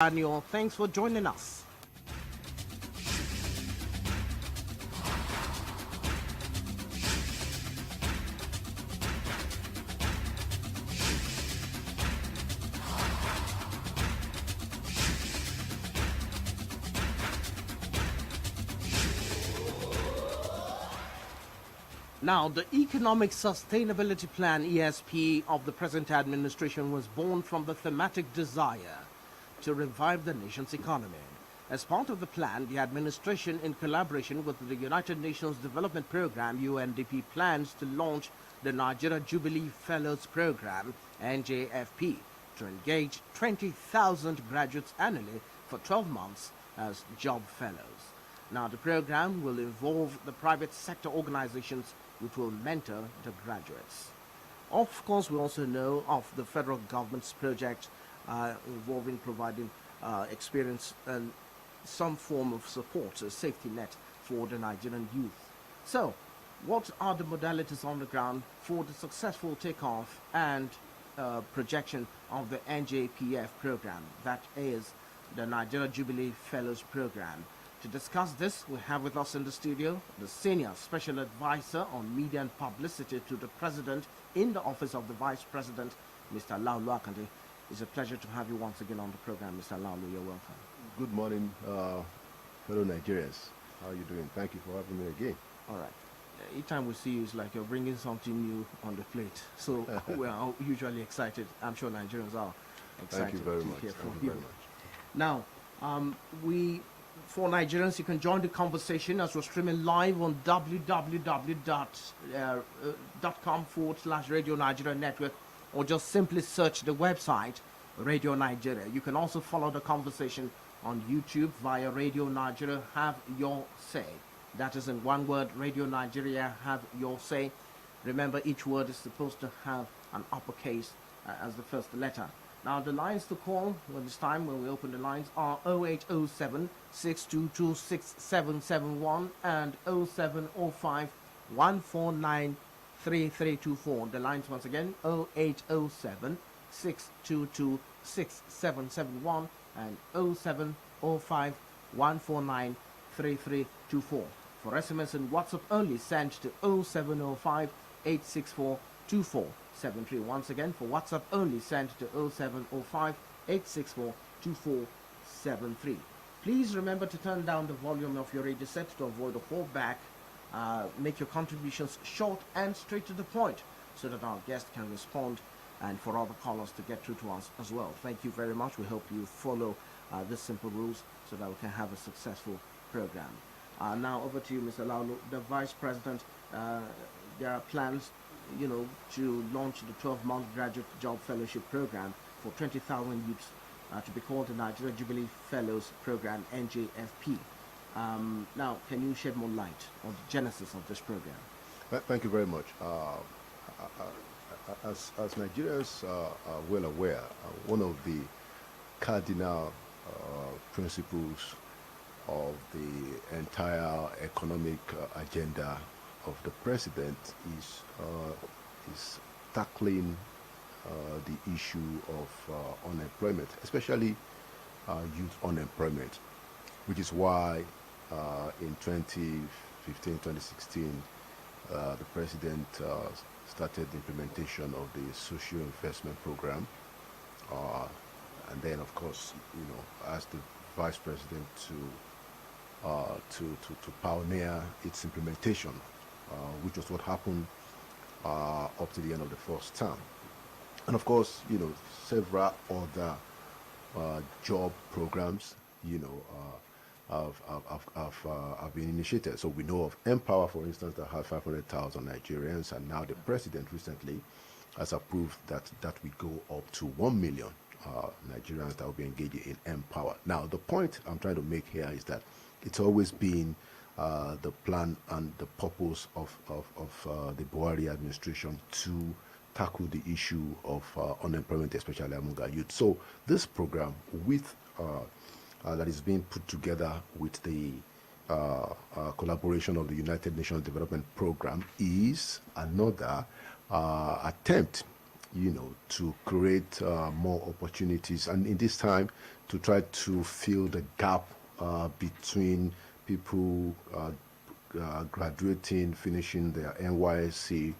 Daniel, thanks for joining us. Now, the Economic Sustainability Plan (ESP) of the present administration was born from the thematic desire to revive the nation's economy. As part of the plan, the administration, in collaboration with the United Nations Development Programme (UNDP), plans to launch the Nigeria Jubilee Fellows Program (NJFP) to engage 20,000 graduates annually for 12 months as job fellows. Now, the program will involve the private sector organizations which will mentor the graduates. Of course, we also know of the federal government's project involving providing experience and some form of support, a safety net for the Nigerian youth. So, what are the modalities on the ground for the successful takeoff and projection of the NJPF program, that is the Nigeria Jubilee Fellows Program? To discuss this, we have with us in the studio the Senior Special Advisor on Media and Publicity to the President in the Office of the Vice President, Mr. Laolu Akande. It's a pleasure to have you once again on the program, Mr. Laolu. You're welcome. Good morning, fellow Nigerians. How are you doing? Thank you for having me again. All right. Each time we see you, it's like you're bringing something new on the plate. So we're usually excited. I'm sure Nigerians are excited Thank you very to much. hear from Thank you you. very much. Now, for Nigerians, you can join the conversation as we're streaming live on www.com/Radio Nigeria Network, or just simply search the website Radio Nigeria. You can also follow the conversation on YouTube via Radio Nigeria Have Your Say. That is in one word, Radio Nigeria Have Your Say. Remember, each word is supposed to have an uppercase as the first letter. Now, the lines to call when it's time, when we open the lines, are 0807 622 6771 and 0705 149 3324. The lines once again, 0807 622 6771 and 0705 149 3324. For SMS and WhatsApp only, send to 0705 864 2473. Once again, for WhatsApp only, send to 0705 864 2473. Please remember to turn down the volume of your radio set to avoid a fallback. Make your contributions short and straight to the point so that our guest can respond and for other callers to get through to us as well. Thank you very much. We hope you follow these simple rules so that we can have a successful program. Now over to you, Mr. Laolu, the Vice President. There are plans, to launch the 12-month graduate job fellowship program for 20,000 youths to be called the Nigeria Jubilee Fellows Program, NJFP. Now, can you shed more light on the genesis of this program? Thank you very much. As Nigerians are well aware, one of the cardinal principles of the entire economic agenda of the president is tackling the issue of unemployment, especially youth unemployment, which is why in 2015-2016 the president started the implementation of the social investment program, and then of course asked the vice president to pioneer its implementation, which was what happened up to the end of the first term. And of course, several other job programs, have been initiated. So we know of Empower, for instance, that had 500,000 Nigerians, and now the president recently has approved that we go up to 1 million Nigerians that will be engaging in Empower. Now, the point I'm trying to make here is that it's always been the plan and the purpose of the Buhari administration to tackle the issue of unemployment, especially among our youth. So this program that is being put together with the collaboration of the United Nations Development Program is another attempt to create more opportunities, and in this time to try to fill the gap between people graduating, finishing their NYSC,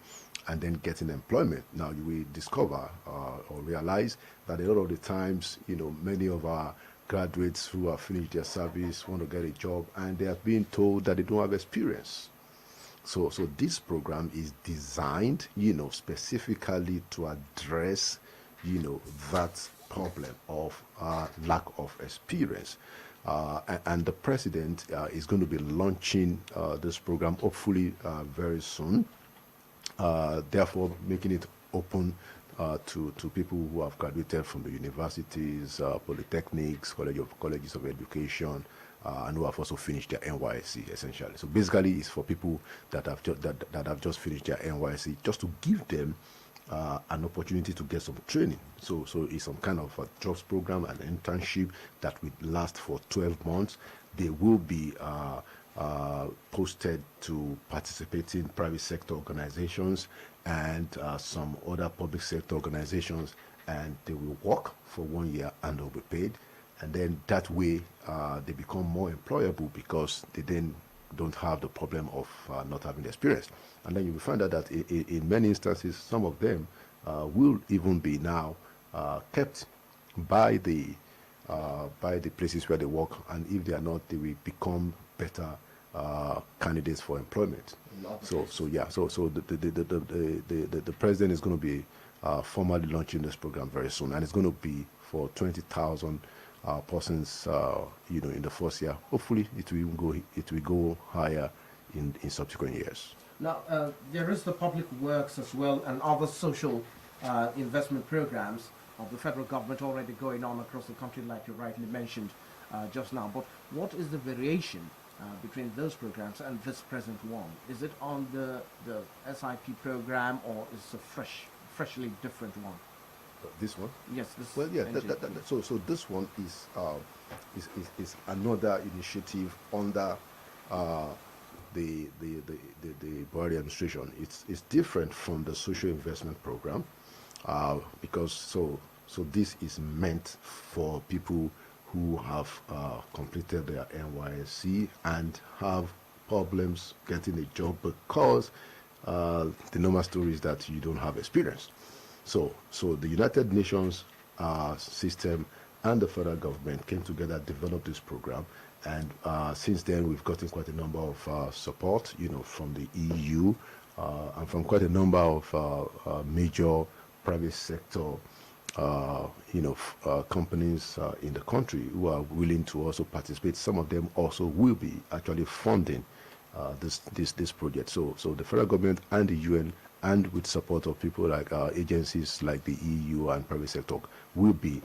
and then getting employment. Now, you will discover or realize that a lot of the times, many of our graduates who have finished their service want to get a job, and they are being told that they don't have experience. So this program is designed, specifically to address, that problem of lack of experience. And the president is going to be launching this program hopefully very soon. Therefore, making it open to people who have graduated from the universities, polytechnics, colleges of education, and who have also finished their NYSC, essentially. So basically, it's for people that have just finished their NYSC, just to give them an opportunity to get some training. So it's some kind of a jobs program, an internship that will last for 12 months. They will be posted to participating private sector organizations and some other public sector organizations, and they will work for 1 year and they'll be paid. And then that way they become more employable, because they then don't have the problem of not having experience. And then you will find out that in many instances, some of them will even be now kept by the places where they work, and if they are not, they will become better candidates for employment. So the president is going to be formally launching this program very soon, and it's going to be for 20,000 persons, in the first year. Hopefully, it will go higher in subsequent years. Now, there is the public works as well, and other social investment programs of the federal government already going on across the country, like you rightly mentioned just now. But what is the variation between those programs and this present one? Is it on the SIP program, or is it a freshly different one? This one? Yes. This well, yeah. So this one is another initiative under the Buhari administration. It's different from the social investment program because so this is meant for people who have completed their NYSC and have problems getting a job because the normal story is that you don't have experience. So the United Nations system and the federal government came together, developed this program, and since then we've gotten quite a number of support, from the EU and from quite a number of major private sector, companies in the country who are willing to also participate. Some of them also will be actually funding this project. So the federal government and the UN, and with support of people like agencies like the EU and private sector, will be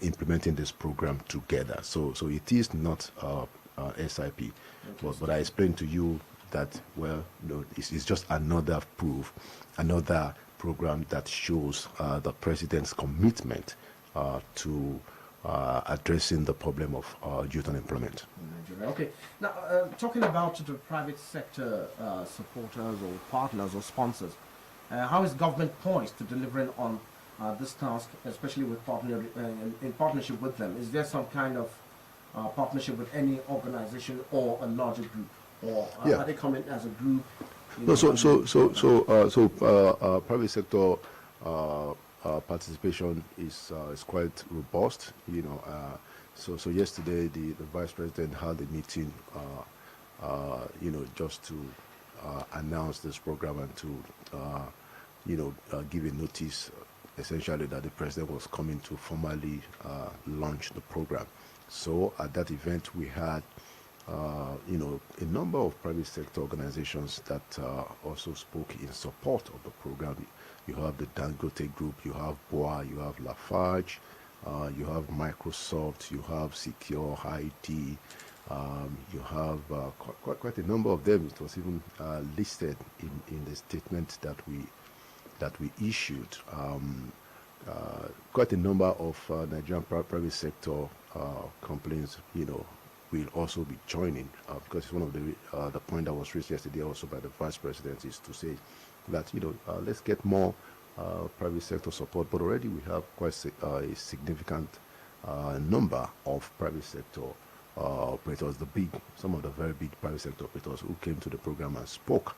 implementing this program together. So it is not SIP, but I explained to you that it's just another proof, another program that shows the president's commitment to addressing the problem of youth unemployment. Okay. Now, talking about the private sector supporters or partners or sponsors, how is government poised to delivering on this task, especially with in partnership with them? Is there some kind of partnership with any organization or a larger group, or are they coming as a group? No, private sector participation is quite robust. So yesterday the vice president had a meeting, just to announce this program and to give a notice, essentially, that the president was coming to formally launch the program. So at that event we had a number of private sector organizations that also spoke in support of the program. You have the Dangote Group, you have BOA, you have Lafarge, you have Microsoft, you have Secure ID, you have quite a number of them. It was even listed in the statement that we issued. Quite a number of Nigerian private sector companies, will also be joining, because one of the point that was raised yesterday also by the vice president is to say that let's get more private sector support, but already we have quite a significant number of private sector operators, some of the very big private sector operators who came to the program and spoke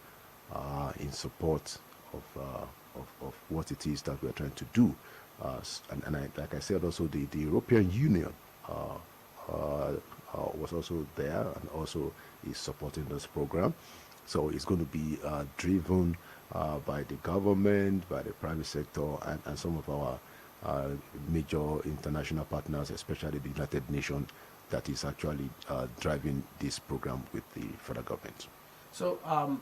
in support of what it is that we're trying to do. Like I said, also the European Union was also there and also is supporting this program. So it's going to be driven by the government, by the private sector, and some of our major international partners, especially the United Nations, that is actually driving this program with the federal government. So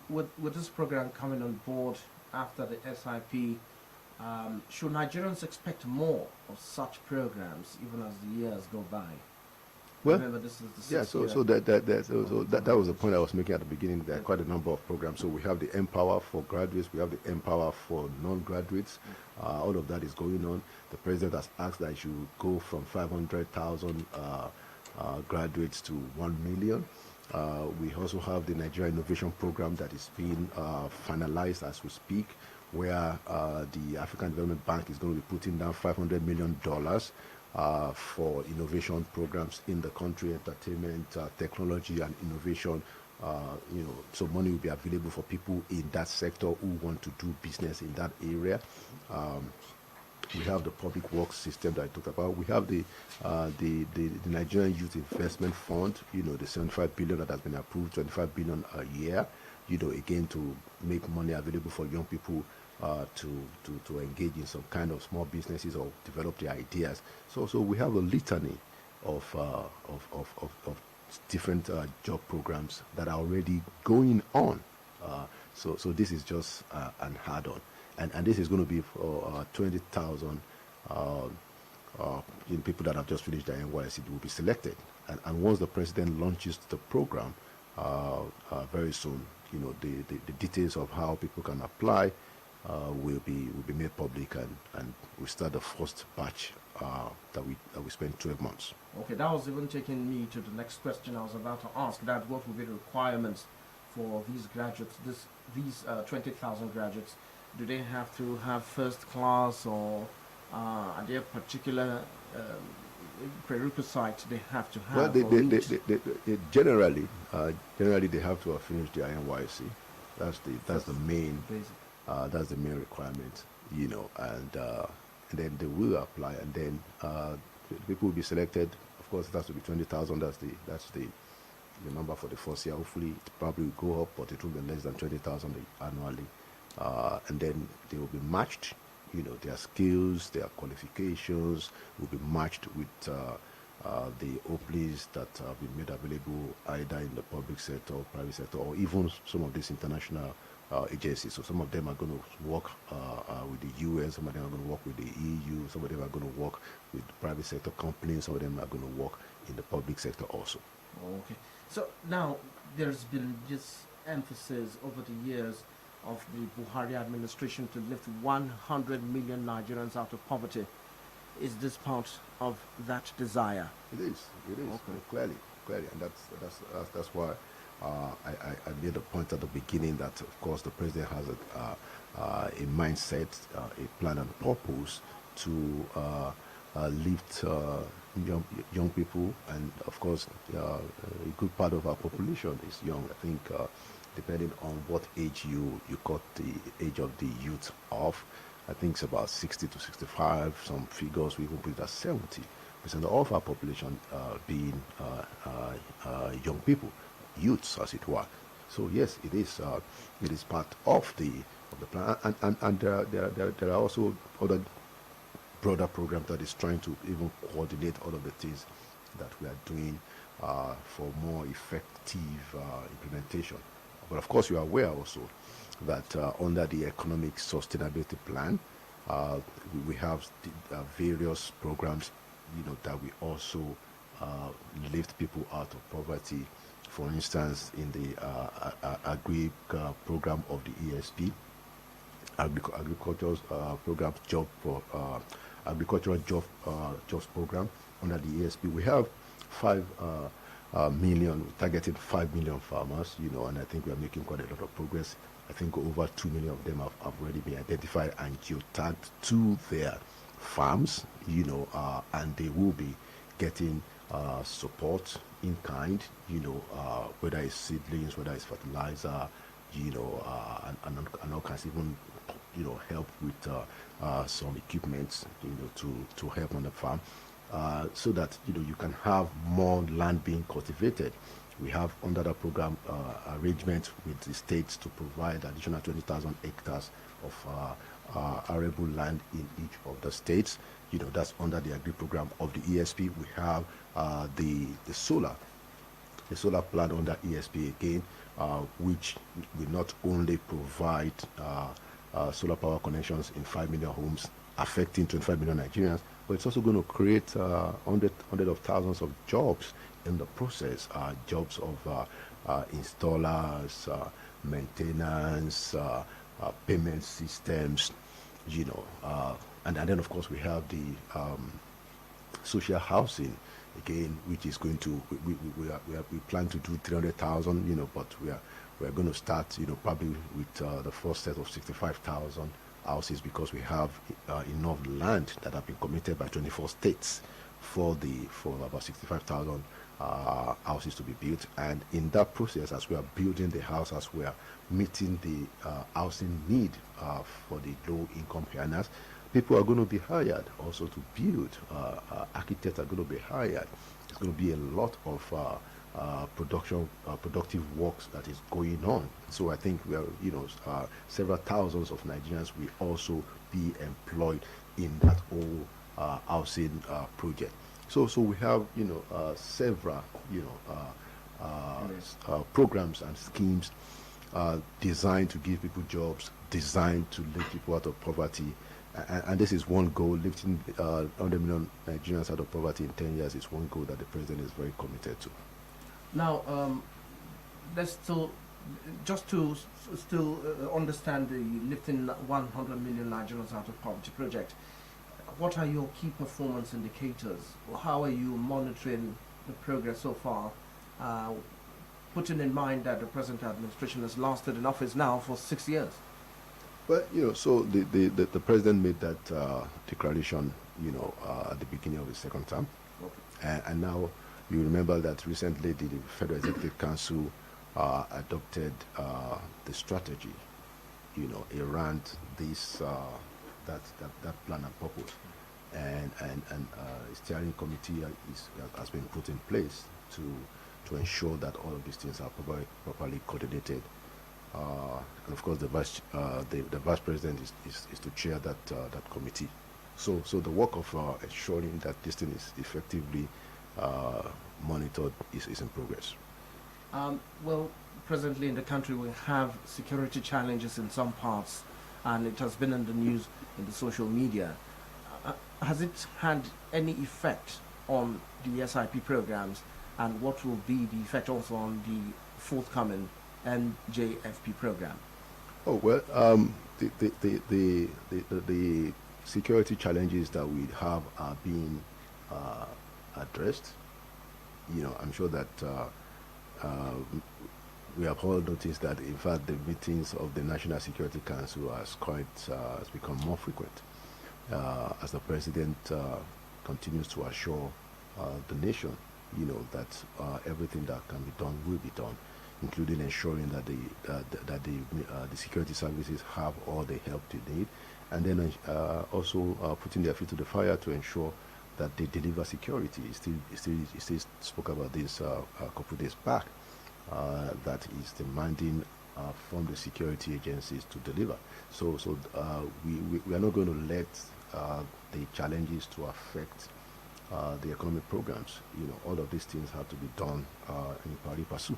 with this program coming on board after the SIP, should Nigerians expect more of such programs even as the years go by? Well, remember, this is the so sixth year. that was the point I was making at the beginning. There are quite a number of programs. So we have the Empower for graduates, we have the Empower for non-graduates. All of that is going on. The president has asked that it should go from 500,000 graduates to 1 million. We also have the Nigeria Innovation Program that is being finalized as we speak, where the African Development Bank is going to be putting down $500 million for innovation programs in the country, entertainment, technology, and innovation. So money will be available for people in that sector who want to do business in that area. We have the public works system that I talked about. We have the Nigerian Youth Investment Fund, the 75 billion that has been approved, 25 billion a year, again to make money available for young people to engage in some kind of small businesses or develop their ideas. So we have a litany of different job programs that are already going on. So this is just an add-on. And this is going to be for 20,000 people that have just finished their NYSC will be selected. And once the president launches the program very soon, the details of how people can apply will be made public, and we start the first batch that we spend 12 months. Okay, that was even taking me to the next question I was about to ask. That what will be the requirements for these graduates? These 20,000 graduates. Do they have to have first class, or are there particular prerequisites they have to have? Well, generally they have to have finished their NYSC. That's the main requirement, and then they will apply, and then people will be selected. Of course, it has to be 20,000. That's the number for the first year. Hopefully, it probably will go up, but it will be less than 20,000 annually. And then they will be matched, their skills, their qualifications will be matched with the openings that have been made available either in the public sector or private sector, or even some of these international agencies. So some of them are going to work with the US, some of them are going to work with the EU, some of them are going to work with private sector companies, some of them are going to work in the public sector also. Okay. So now there's been this emphasis over the years of the Buhari administration to lift 100 million Nigerians out of poverty. Is this part of that desire? It is. Okay. Clearly, and that's why I made a point at the beginning that, of course, the president has a mindset, a plan and purpose to lift young people, and of course, a good part of our population is young. I think. Depending on what age you cut the age of the youth off, I think it's about 60 to 65. Some figures we even put it at 70% of our population being young people, youths as it were. So yes, it is part of the plan, and there are also other broader programs that is trying to even coordinate all of the things that we are doing for more effective implementation. But of course, you are aware also that under the economic sustainability plan, we have various programs, that we also lift people out of poverty. For instance, in the agri program of the ESP, agricultural program agricultural jobs program under the ESP, we have five million, we targeted 5 million farmers, and I think we are making quite a lot of progress. I think over 2 million of them have already been identified and geotagged to their farms, and they will be getting support in kind, whether it's seedlings, whether it's fertilizer, and all kinds, even, help with some equipment, to help on the farm, so that, you can have more land being cultivated. We have under the program arrangement with the states to provide additional 20,000 hectares of arable land in each of the states. That's under the agri program of the ESP. We have the solar plant under ESP again, which will not only provide solar power connections in 5 million homes, affecting 25 million Nigerians, but it's also going to create hundreds of thousands of jobs in the process, jobs of installers, maintenance, payment systems, and then of course we have the social housing again, which is going to, we plan to do 300,000, but we are going to start, probably with the first set of 65,000 houses, because we have enough land that have been committed by 24 states for about 65,000 houses to be built. And in that process, as we are building the house, as we are meeting the housing need for the low income earners, people are going to be hired also to build. Architects are going to be hired. There's going to be a lot of productive works that is going on. So I think we are, several thousands of Nigerians will also be employed in that whole housing project. So we have, several, programs and schemes designed to give people jobs, designed to lift people out of poverty. And this is one goal. Lifting 100 million Nigerians out of poverty in 10 years is one goal that the president is very committed to. Now, let's still understand the lifting 100 million Nigerians out of poverty project. What are your key performance indicators? How are you monitoring the progress so far? Putting in mind that the present administration has lasted in office now for 6 years. Well, so the president made that declaration, at the beginning of his second term. Okay. And now you remember that recently the Federal Executive Council adopted the strategy, around this that plan and purpose, and a steering committee has been put in place to ensure that all of these things are properly coordinated. And of course, the vice president is to chair that committee. So the work of ensuring that this thing is effectively monitored is in progress. Well, presently in the country we have security challenges in some parts, and it has been in the news, in the social media. Has it had any effect on the SIP programs, and what will be the effect also on the forthcoming NJFP program? Oh well, the security challenges that we have are being addressed. I'm sure that we have all noticed that, in fact, the meetings of the National Security Council has become more frequent, as the president continues to assure the nation, that everything that can be done will be done, including ensuring that the security services have all the help they need, and then also putting their feet to the fire to ensure that they deliver security. He still spoke about this a couple of days back, that is demanding from the security agencies to deliver. So we are not going to let the challenges to affect the economic programs. All of these things have to be done in pari passu.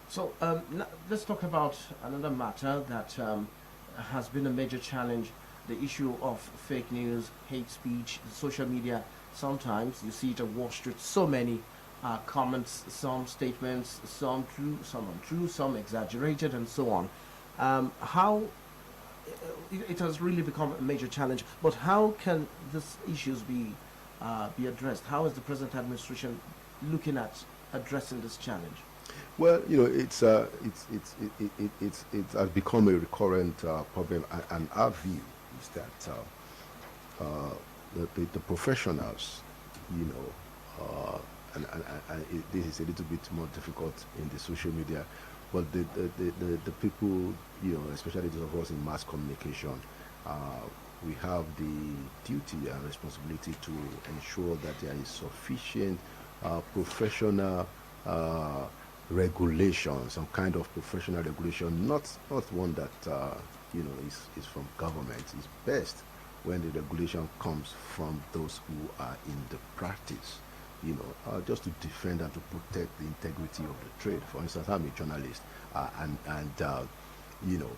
So let's talk about another matter that has been a major challenge, the issue of fake news, hate speech, social media. Sometimes you see it awash with so many comments, some statements, some true, some untrue, some exaggerated, and so on. How it has really become a major challenge, but how can these issues be addressed? How is the present administration looking at addressing this challenge? Well, you know, it has become a recurrent problem, and our view is that the professionals, you know, this is a little bit more difficult in the social media, but the people, you know, especially those of us in mass communication, uh, we have the duty and responsibility to ensure that there is sufficient professional uh, regulation, some kind of professional regulation, not one that you know is from government. It's best when the regulation comes from those who are in the practice, you know, just to defend and to protect the integrity of the trade. For instance, I'm a journalist, and you know,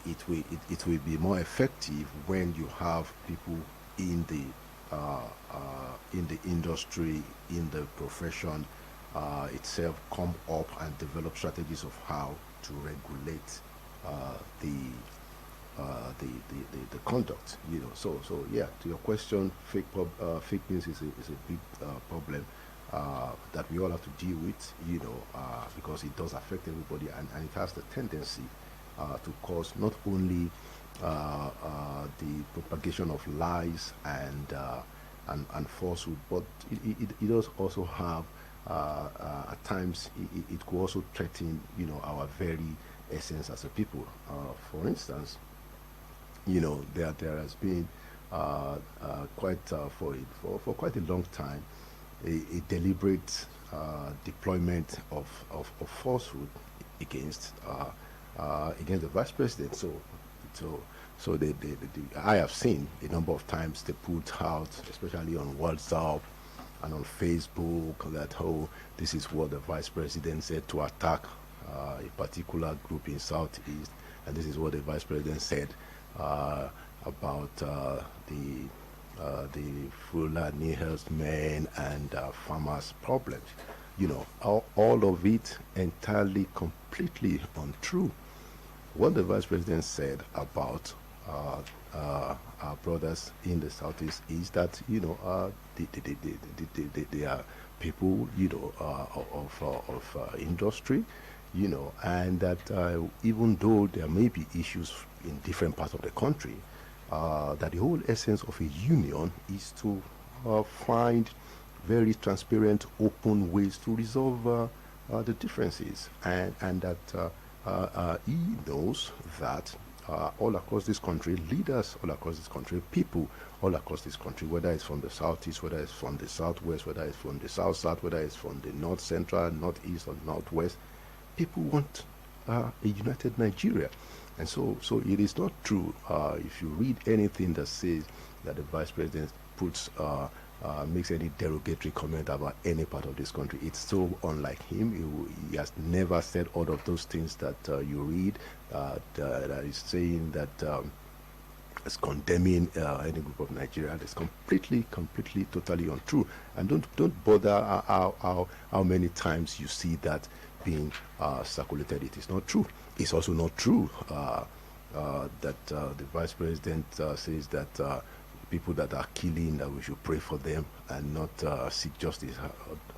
it will be more effective when you have people in the industry, in the profession itself, come up and develop strategies of how to regulate uh, the, the conduct. You know, so yeah. To your question, fake news is a big problem that we all have to deal with. You know, because it does affect everybody, and it has the tendency to cause not only the propagation of lies and falsehood, but it does also have at times it could also threaten, you know, our very essence as a people. For instance, you know, there has been quite for quite a long time a deliberate deployment of falsehood against against the vice president. So so I have seen a number of times they put out, especially on WhatsApp and on Facebook, that, oh, this is what the vice president said to attack a particular group in Southeast, and this is what the vice president said about the Fulani herdsmen and farmers' problems. You know, all of it entirely, completely untrue. What the vice president said about our brothers in the southeast is that, you know, they are people, you know, of industry, you know, and that even though there may be issues in different parts of the country, that the whole essence of a union is to find very transparent, open ways to resolve the differences, and that he knows that all across this country, leaders all across this country, people all across this country, whether it's from the southeast, whether it's from the southwest, whether it's from the south, whether it's from the north central, northeast, or northwest, people want a united Nigeria. And so it is not true. If you read anything that says that the vice president puts makes any derogatory comment about any part of this country, it's so unlike him. He has never said all of those things that you read, that is saying that is condemning any group of Nigeria. That's completely, totally untrue. And don't bother how many times you see that being circulated. It is not true. It's also not true that the vice president says that people that are killing, that we should pray for them and not seek justice.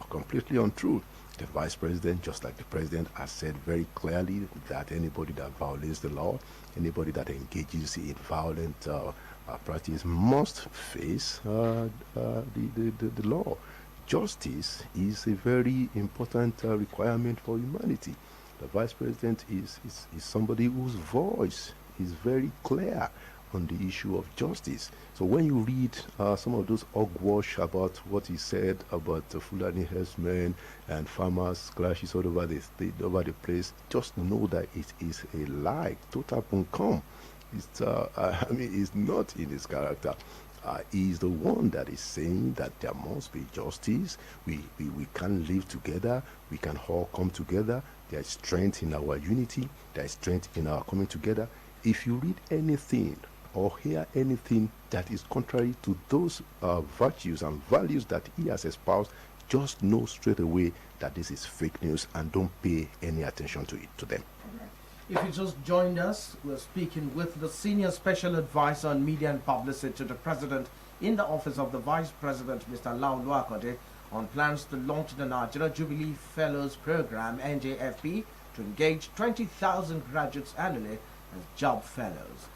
Completely untrue. The vice president, just like the president, has said very clearly that anybody that violates the law, anybody that engages in violent practice must face the law. Justice is a very important requirement for humanity. The vice president is somebody whose voice is very clear on the issue of justice. So when you read some of those hogwash about what he said about the Fulani herdsmen and farmers clashes all over the place, just know that it is a lie, total puncom. It's I mean, it's not in his character. He is the one that is saying that there must be justice. We can live together. We can all come together. There is strength in our unity. There is strength in our coming together. If you read anything or hear anything that is contrary to those virtues and values that he has espoused, just know straight away that this is fake news and don't pay any attention to them. If you just joined us, we're speaking with the Senior Special Advisor on Media and Publicity to the President in the Office of the Vice President, Mr. Laolu Akande, on plans to launch the Nigeria Jubilee Fellows Program (NJFP) to engage 20,000 graduates annually as job fellows.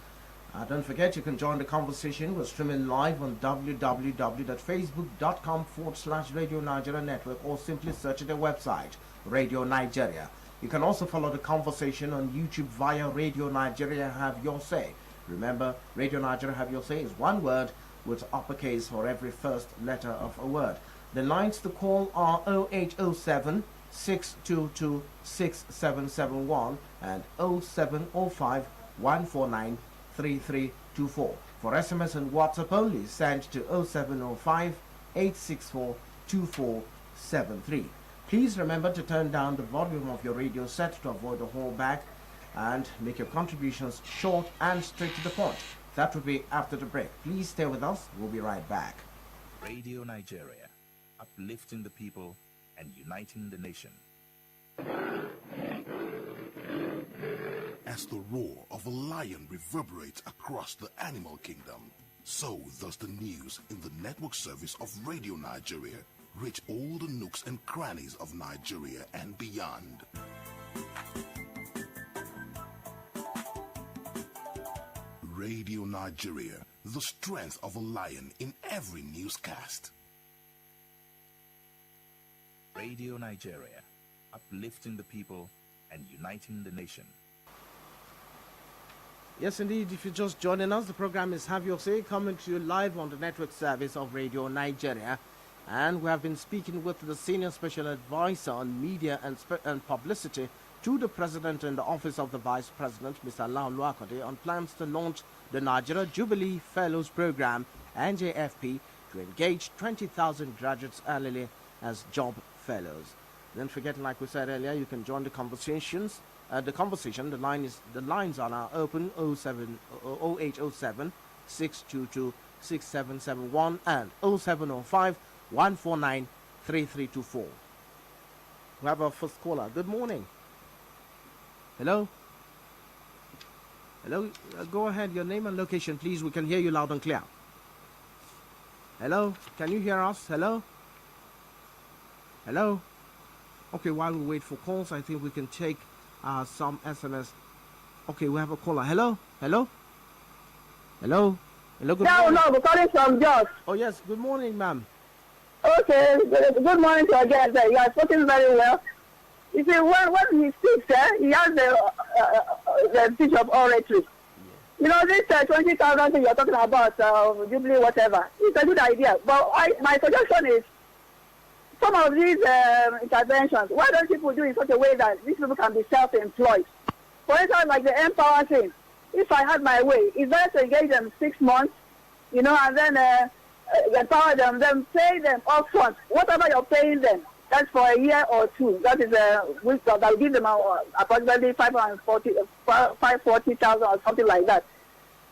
Don't forget, you can join the conversation. We're streaming live on www.facebook.com/Radio Nigeria Network, or simply search the website Radio Nigeria. You can also follow the conversation on YouTube via Radio Nigeria Have Your Say. Remember, Radio Nigeria Have Your Say is one word with uppercase for every first letter of a word. The lines to call are 0807 622 6771 and 0705 149 3324. For SMS and WhatsApp only, send to 0705 864 2473. Please remember to turn down the volume of your radio set to avoid the holdback, and make your contributions short and straight to the point. That will be after the break. Please stay with us. We'll be right back. Radio Nigeria, uplifting the people and uniting the nation. As the roar of a lion reverberates across the animal kingdom, so does the news in the network service of Radio Nigeria reach all the nooks and crannies of Nigeria and beyond. Radio Nigeria, the strength of a lion in every newscast. Radio Nigeria, uplifting the people and uniting the nation. Yes, indeed. If you're just joining us, the program is Have Your Say, coming to you live on the network service of Radio Nigeria. And we have been speaking with the Senior Special Advisor on Media and Publicity to the President in the Office of the Vice President, Mr. Laolu Akande, on plans to launch the Nigeria Jubilee Fellows Program, NJFP, to engage 20,000 graduates annually as job fellows. Don't forget, like we said earlier, you can join the conversations. The lines are now open: 0807 622 6771 and 0705 149 3324. We have our first caller. Good morning. Hello. Hello. Go ahead. Your name and location, please. We can hear you loud and clear. Hello. Can you hear us? Hello. Hello. Okay. While we wait for calls, I think we can take some SMS. Okay, we have a caller. Hello. Hello. Hello. Hello. Good morning. No, we're calling from Jos. Oh yes. Good morning, ma'am. Okay. Good morning to our guest. You are speaking very well. You see, when he speaks, he has the speech of oratory. Yeah. You know, this 20,000 thing you're talking about, Jubilee, whatever, it's a good idea. But my suggestion is, some of these interventions, why don't people do it in such a way that these people can be self-employed? For instance, like the Empower thing, if I had my way, it's better to engage them 6 months, you know, and then empower them, then pay them upfront. Whatever you're paying them, that's for a year or two. That is a week that will give them approximately 540,000 or something like that.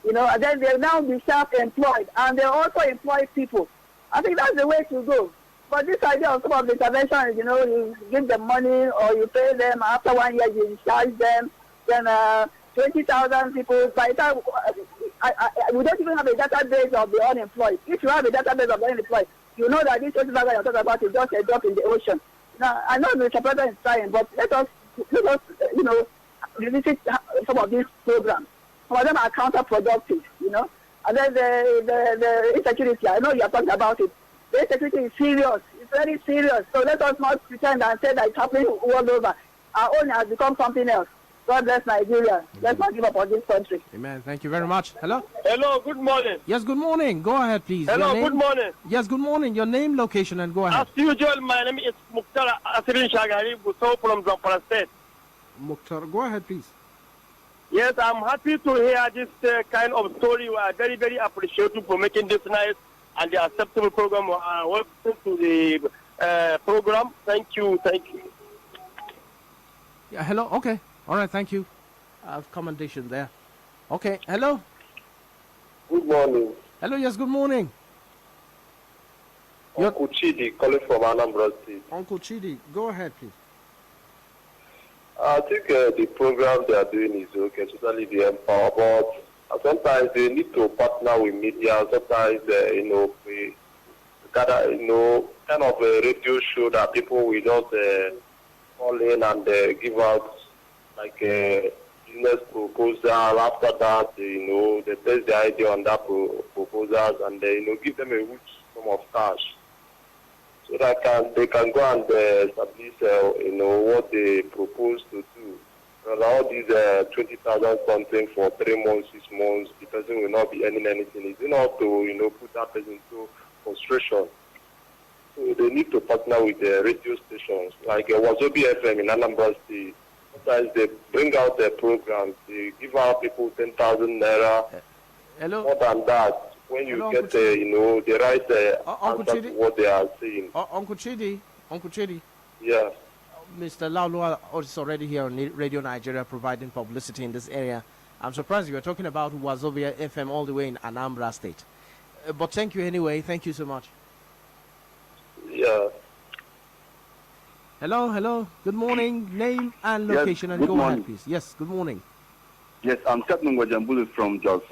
You know, and then they'll now be self-employed, and they also employ people. I think that's the way to go. But this idea of some of the interventions, you know, you give them money or you pay them, after 1 year you charge them, then 20,000 people, by the time, we don't even have a database of the unemployed. If you have a database of the unemployed, you know that this 20,000 you're talking about is just a drop in the ocean. Now, I know Mr. President is trying, but let us, you know, revisit some of these programs. Some of them are counterproductive, you know. And then the insecurity, I know you're talking about it. The insecurity is serious. It's very serious. So let us not pretend and say that it's happening all over. Our own has become something else. God bless Nigeria. Let's not give up on this country. Amen. Thank you very much. Hello? Hello, good morning. Yes, good morning. Go ahead, please. Hello, good morning. Yes, good morning. Your name, location, and go ahead. As usual, my name is Mukhtar Asirin Shagari Buso from Zamfara State. Mukhtar, go ahead, please. Yes, I'm happy to hear this kind of story. We are very, very appreciative for making this nice and the acceptable program. Welcome to the program. Thank you. Thank you. Yeah, hello. Okay. All right. Thank you. Commendation there. Okay. Hello. Good morning. Hello. Yes. Good morning. Uncle Chidi calling from Anambra State. Uncle Chidi, go ahead, please. I think the program they are doing is okay, totally the empower, but sometimes they need to partner with media. Sometimes, you know, gather, kind of a radio show that people will just call in and give out like a business proposal. After that, they test the idea on that proposals and give them a huge sum of cash so that they can go and establish what they propose to do. And all these 20,000 something for 3 months, 6 months, the person will not be earning anything. It's not to put that person into frustration. So they need to partner with the radio stations like Wazobi FM in Anambra State. Sometimes they bring out their programs. They give out people 10,000 naira. Hello. More than that, when you Hello, get the right answer to what they are saying. Uncle Chidi. Yeah. Mr. Laolu is already here on Radio Nigeria providing publicity in this area. I'm surprised you were talking about Wazobia FM all the way in Anambra State. But thank you anyway. Thank you so much. Yeah. Hello. Good morning. Name and location and go ahead, please. Yes, good morning. Yes, I'm Captain Bajambulu from Jos.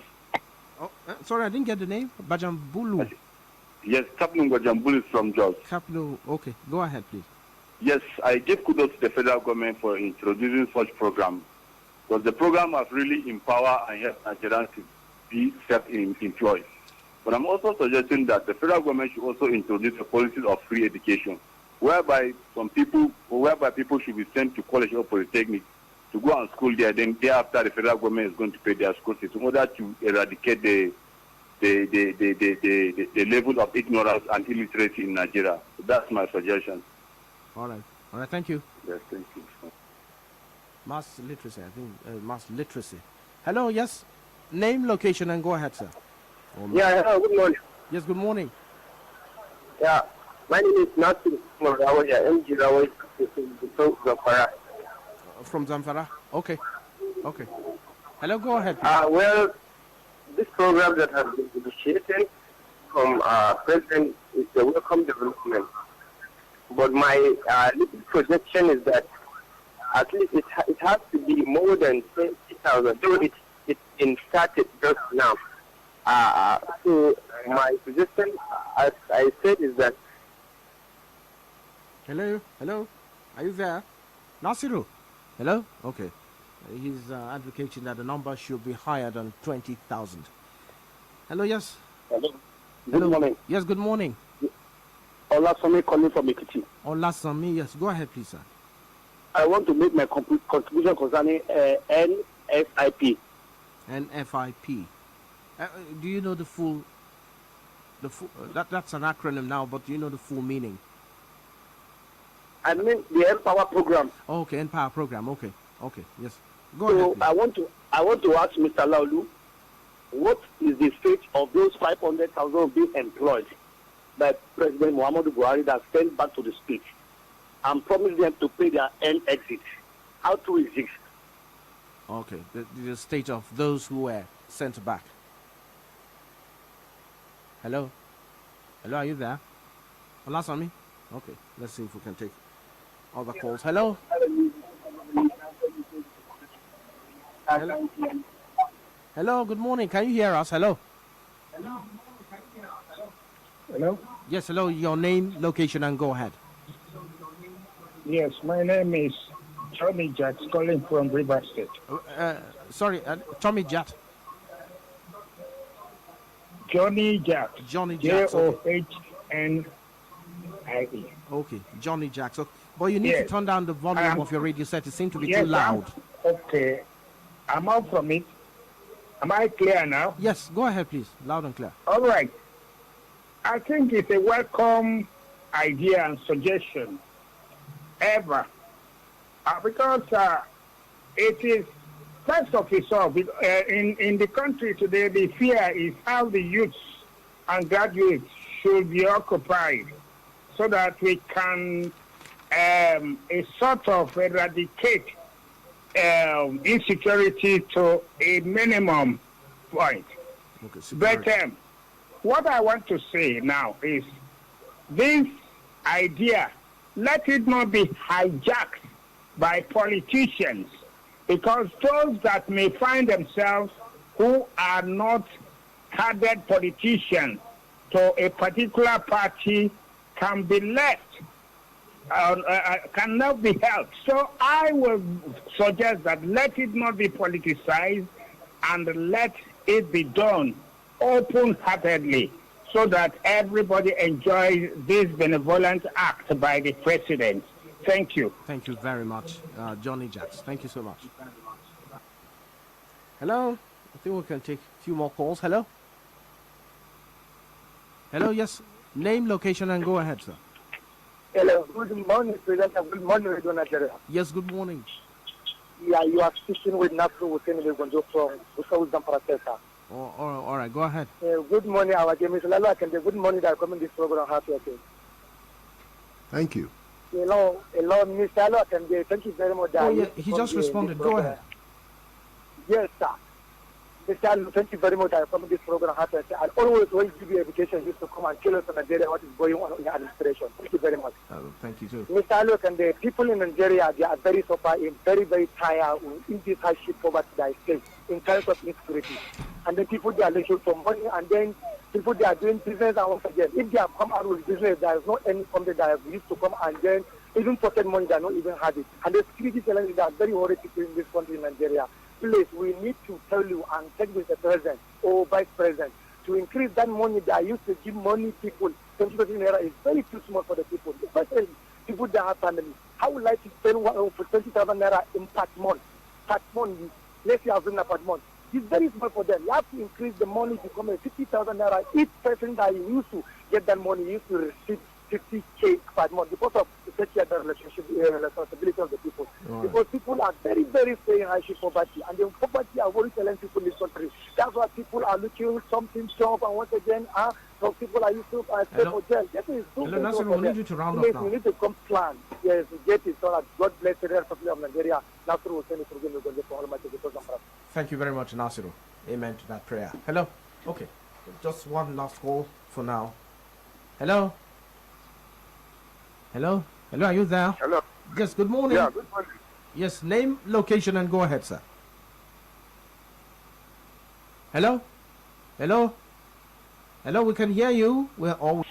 Oh, sorry, I didn't get the name. Bajambulu. Yes, Captain Bajambulu from Jos. Captain, okay. Go ahead, please. Yes, I give kudos to the federal government for introducing such program, because the program has really empowered and helped Nigerians to be self-employed. But I'm also suggesting that the federal government should also introduce a policy of free education, whereby people should be sent to college or polytechnic to go and school there. Then thereafter, the federal government is going to pay their school fees in order to eradicate the level of ignorance and illiteracy in Nigeria. So that's my suggestion. All right. Thank you. Yes, thank you. Mass literacy, I think. Mass literacy. Hello, yes. Name, location, and go ahead, sir. Yeah, hello, good morning. Yes, good morning. Yeah, my name is Nasir MG Rawai from Zamfara. From Zamfara? Okay. Hello, go ahead. Well, this program that has been initiated from President is a welcome development. But my little projection is that at least it has to be more than 20,000. Though it's started just now. So my suggestion, as I said, is that. Hello, are you there, Nasiru? Hello, okay. He's advocating that the number should be higher than 20,000. Hello, yes. Hello. Good morning. Yes, good morning. Olasami calling from Ekiti. Olasami, yes. Go ahead, please, sir. I want to make my contribution concerning NFIP. NFIP. Do you know the full? That's an acronym now, but do you know the full meaning? I mean the Empower program. Oh, okay, Empower program. Okay, yes. Go so ahead. Please. I want to ask Mr. Laolu, what is the fate of those 500,000 being employed by President Muhammadu Buhari that sent back to the state and promised them to pay their end exit? How to exist? Okay, the state of those who were sent back. Hello, are you there? Olasami? Okay, let's see if we can take other calls. Hello? Hello, good morning. Can you hear us? Hello? Hello? Yes, hello. Your name, location, and go ahead. Yes, my name is Tommy Jacks, calling from River State. Sorry, Tommy Jat. Johnny Jacks. Johnny Jacks. Okay. Johnie. Okay, Johnny Jacks. Okay. But you need to turn down the volume of your radio set. It seems to be too loud. Okay. I'm out from it. Am I clear now? Yes, go ahead, please. Loud and clear. All right. I think it's a welcome idea and suggestion ever. Because it is, first of all, in the country today, the fear is how the youths and graduates should be occupied so that we can a sort of eradicate insecurity to a minimum point. Okay, but what I want to say now is this idea, let it not be hijacked by politicians, because those that may find themselves who are not hardened politicians to a particular party can be left, cannot be helped. So I will suggest that let it not be politicized and let it be done open-heartedly so that everybody enjoys this benevolent act by the president. Thank you. Thank you very much, Johnny Jacks. Thank you so much. Hello? I think we can take a few more calls. Hello? Hello, yes. Name, location, and go ahead, sir. Hello, good morning, President. Good morning, Radio Nigeria. Yes, good morning. Yeah, you are speaking with Nasru Hussein Legonjo from Usawuz Zamfara State. All right, go ahead. Good morning, our game is Laolu Akande. Good morning, that coming this program. Happy okay. Thank you. Hello, Mr. Laolu Akande. Thank you very much. Oh, yeah, he just responded. Go ahead. Yes, sir. Mr. Laolu, thank you very much for coming this program. Happy okay. I always want to give you education just to come and tell us in Nigeria what is going on in the administration. Thank you very much. Thank you, too. Mr. Laolu Akande, people in Nigeria, they are very suffering, very, very tired in this hardship poverty that is faced in terms of insecurity. And then people, they are looking for money, and then people, they are doing business, and once again, if they have come out with business, there is not any company that have used to come, and then even pocket money, they are not even had it. And the security challenges are very worried people in this country, in Nigeria. Please, we need to tell you and check with the president or vice president to increase that money that used to give money people. 20,000 naira is very too small for the people, especially people that have families. How would like to spend for 20,000 naira in per month? Per month, let's say 1,000 per month. It's very small for them. You have to increase the money to come at 50,000 naira. Each person that used to get that money used to receive 50K per month because of the take care of the relationship, responsibility of the people. Right. Because people are very, very staying hardship poverty, and the poverty are very talented people in this country. That's why people are looking something job, and once again, some people are used to stay for jail. Hello, Nasir, we need you to round up now. We need to come plan. Yes, we get it so that God bless the Republic of Nigeria. Nasir will send it to the Thank you very much, Nasiru. Amen to that prayer. Hello? Okay. Just one last call for now. Hello? Hello? Hello, are you there? Hello. Yes, good morning. Yeah, good morning. Yes, name, location, and go ahead, sir. Hello? Hello? Hello, we can hear you. We're all...